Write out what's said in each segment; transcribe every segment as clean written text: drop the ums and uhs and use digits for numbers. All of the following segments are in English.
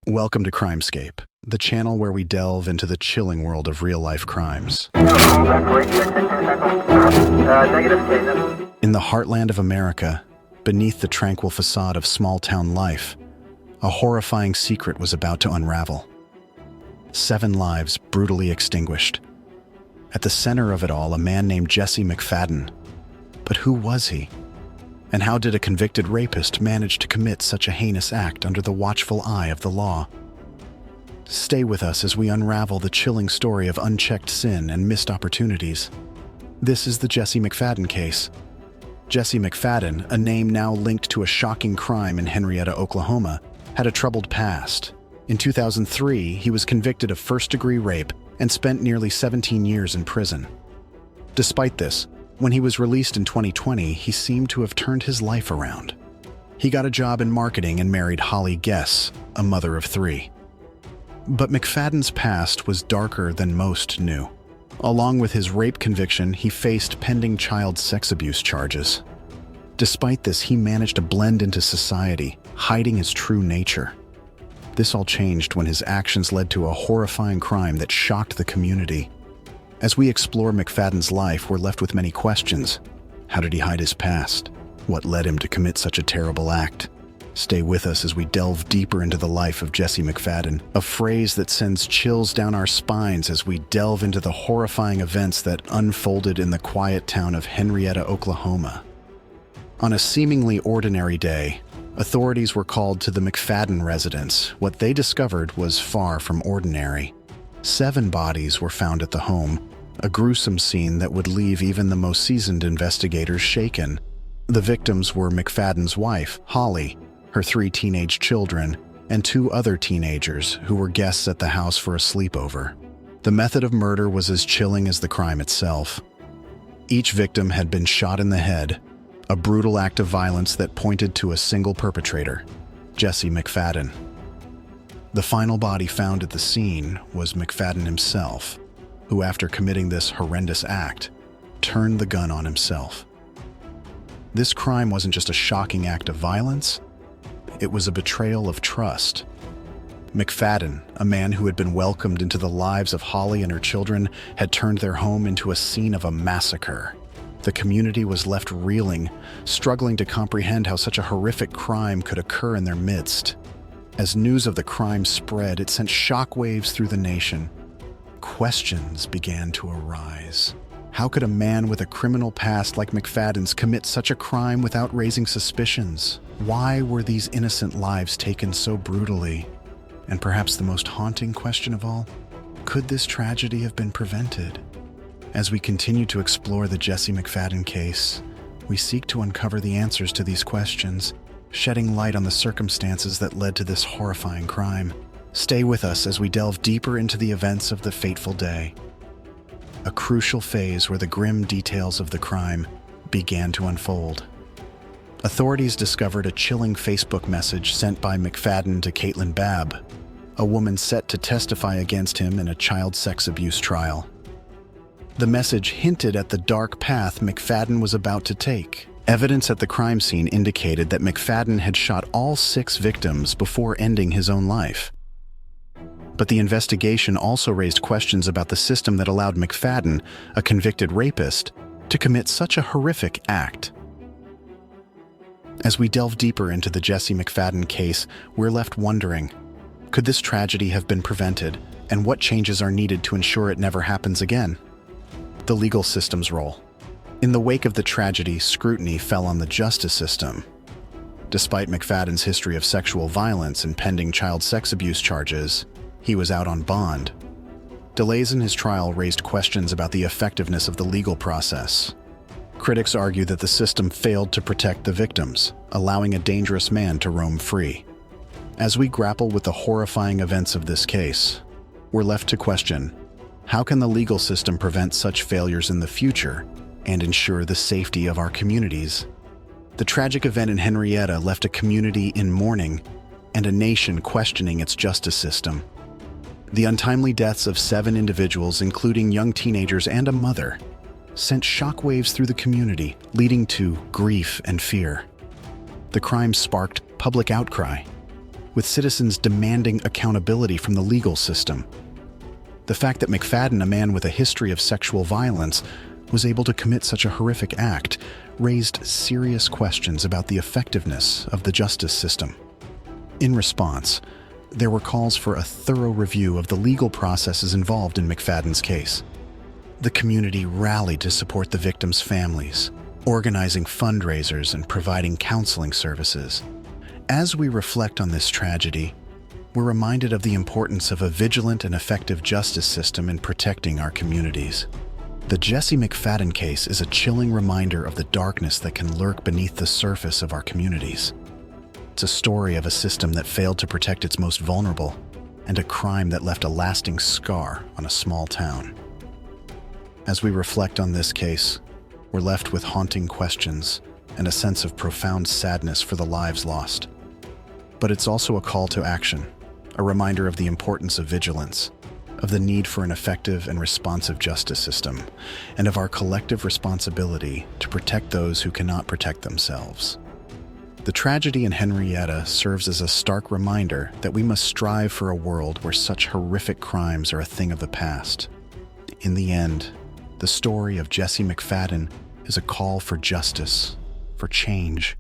Welcome to Crimescape, the channel where we delve into the chilling world of real-life crimes. In the heartland of America, beneath the tranquil facade of small-town life, a horrifying secret was about to unravel. 7 lives brutally extinguished. At the center of it all, a man named Jesse McFadden. But who was he? And how did a convicted rapist manage to commit such a heinous act under the watchful eye of the law? Stay with us as we unravel the chilling story of unchecked sin and missed opportunities. This is the Jesse McFadden case. Jesse McFadden, a name now linked to a shocking crime in Henrietta, Oklahoma, had a troubled past. In 2003, he was convicted of first-degree rape and spent nearly 17 years in prison. Despite this, when he was released in 2020, he seemed to have turned his life around. He got a job in marketing and married Holly Guess, a mother of 3. But McFadden's past was darker than most knew. Along with his rape conviction, he faced pending child sex abuse charges. Despite this, he managed to blend into society, hiding his true nature. This all changed when his actions led to a horrifying crime that shocked the community. As we explore McFadden's life, we're left with many questions. How did he hide his past? What led him to commit such a terrible act? Stay with us as we delve deeper into the life of Jesse McFadden, a phrase that sends chills down our spines as we delve into the horrifying events that unfolded in the quiet town of Henrietta, Oklahoma. On a seemingly ordinary day, authorities were called to the McFadden residence. What they discovered was far from ordinary. 7 bodies were found at the home, a gruesome scene that would leave even the most seasoned investigators shaken. The victims were McFadden's wife, Holly, her 3 teenage children, and 2 other teenagers who were guests at the house for a sleepover. The method of murder was as chilling as the crime itself. Each victim had been shot in the head, a brutal act of violence that pointed to a single perpetrator, Jesse McFadden. The final body found at the scene was McFadden himself, who, after committing this horrendous act, turned the gun on himself. This crime wasn't just a shocking act of violence, it was a betrayal of trust. McFadden, a man who had been welcomed into the lives of Holly and her children, had turned their home into a scene of a massacre. The community was left reeling, struggling to comprehend how such a horrific crime could occur in their midst. As news of the crime spread, it sent shockwaves through the nation. Questions began to arise. How could a man with a criminal past like McFadden's commit such a crime without raising suspicions? Why were these innocent lives taken so brutally? And perhaps the most haunting question of all, could this tragedy have been prevented? As we continue to explore the Jesse McFadden case, we seek to uncover the answers to these questions, shedding light on the circumstances that led to this horrifying crime. Stay with us as we delve deeper into the events of the fateful day, a crucial phase where the grim details of the crime began to unfold. Authorities discovered a chilling Facebook message sent by McFadden to Caitlin Babb, a woman set to testify against him in a child sex abuse trial. The message hinted at the dark path McFadden was about to take. Evidence at the crime scene indicated that McFadden had shot all 6 victims before ending his own life. But the investigation also raised questions about the system that allowed McFadden, a convicted rapist, to commit such a horrific act. As we delve deeper into the Jesse McFadden case, we're left wondering, could this tragedy have been prevented, and what changes are needed to ensure it never happens again? The legal system's role. In the wake of the tragedy, scrutiny fell on the justice system. Despite McFadden's history of sexual violence and pending child sex abuse charges, he was out on bond. Delays in his trial raised questions about the effectiveness of the legal process. Critics argue that the system failed to protect the victims, allowing a dangerous man to roam free. As we grapple with the horrifying events of this case, we're left to question, how can the legal system prevent such failures in the future and ensure the safety of our communities? The tragic event in Henrietta left a community in mourning and a nation questioning its justice system. The untimely deaths of 7 individuals, including young teenagers and a mother, sent shockwaves through the community, leading to grief and fear. The crime sparked public outcry. with citizens demanding accountability from the legal system. The fact that McFadden, a man with a history of sexual violence, was able to commit such a horrific act raised serious questions about the effectiveness of the justice system. In response, there were calls for a thorough review of the legal processes involved in McFadden's case. The community rallied to support the victims' families, organizing fundraisers and providing counseling services. As we reflect on this tragedy, we're reminded of the importance of a vigilant and effective justice system in protecting our communities. The Jesse McFadden case is a chilling reminder of the darkness that can lurk beneath the surface of our communities. It's a story of a system that failed to protect its most vulnerable, and a crime that left a lasting scar on a small town. As we reflect on this case, we're left with haunting questions and a sense of profound sadness for the lives lost. But it's also a call to action, a reminder of the importance of vigilance, of the need for an effective and responsive justice system, and of our collective responsibility to protect those who cannot protect themselves. The tragedy in Henrietta serves as a stark reminder that we must strive for a world where such horrific crimes are a thing of the past. In the end, the story of Jesse McFadden is a call for justice, for change,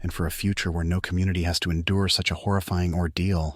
and for a future where no community has to endure such a horrifying ordeal.